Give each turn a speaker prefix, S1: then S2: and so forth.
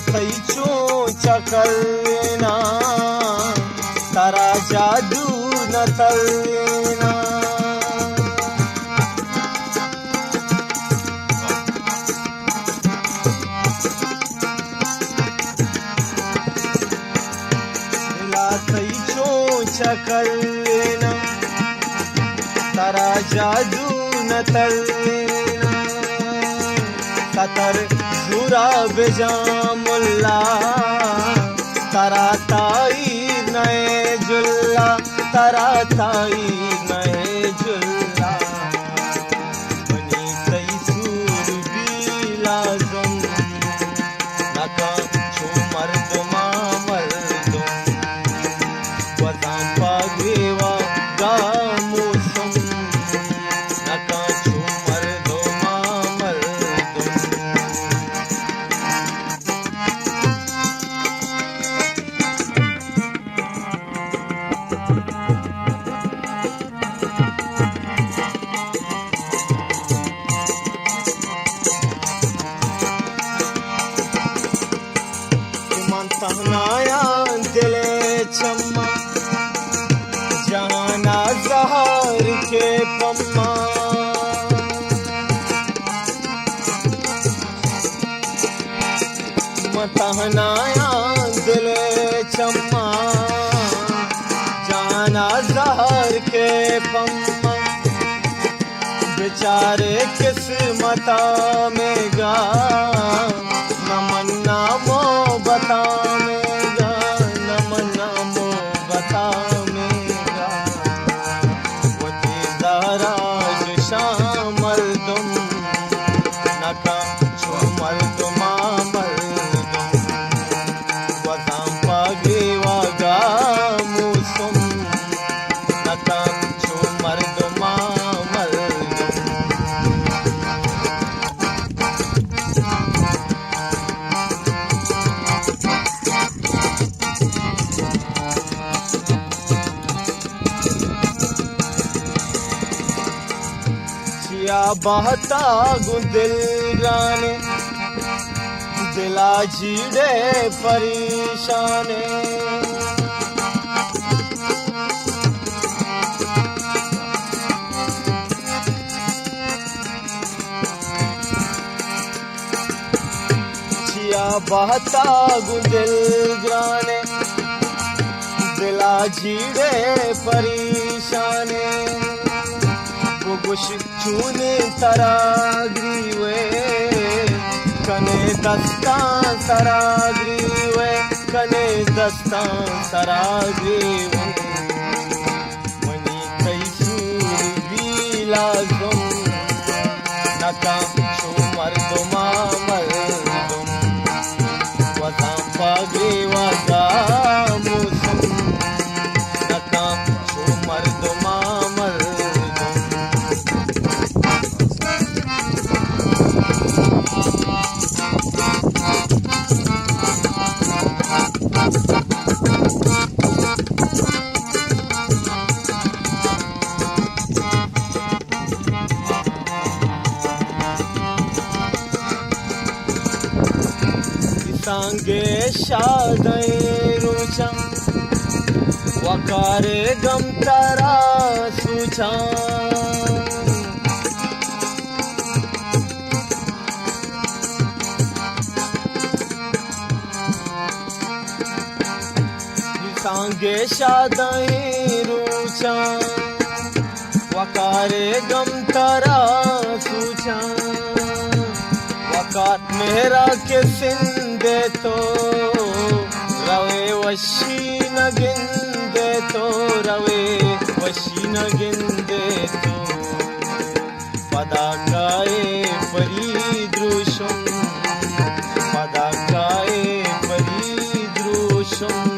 S1: थैचो चकलना तारा जादू न तलना थैचो चकलना तारा जादू न तलना कतर जुरा बेजामुल्ला तारा ताई नए जुल्ला तारा ताई नए जुल्ला बनी तैसूर बीला जुम नका छुमर दुमा मर्दुम वज़ां पागेवा गामुसुम नका छुमर दुमा मर्दुम तहनाया दिले चम्मा जाना ज़हर के पम्मा मतहनाया दिले चम्मा जाना ज़हर के पम्मा बेचारे किस्मता में गा नमन्ना मो बता मेगा नमन्ना मो बता मेगा वती दराज शामल दुम नका छुमल दुमा मर्दुम वज़ां पागेवा गामुसुम नका छुमर दुमा या बहता गुदिल गाने दिला जीड़े परेशाने चिया बहता गुदिल गाने दिला जीड़े परेशाने गुश चूने तराग्रीवे कने दस्तां तराग्रीवे कने दस्तां तराग्रीवे मनी तैसूर बीला जुम नका छुमर दुमा मर्दुम वज़ां पागेवा गामुसुम नका छुमर दुमा सांगे शादे रुचा वकारे गम तारा सुचा सांगे शादे रुचा वकारे गम तारा सुचा वकात मेरा के सिंदे तो रवे वशी न गिंदे तो रवे वशी न गिंदे तो पदाकाए परीदृशुम पदाकाए परीदृशुम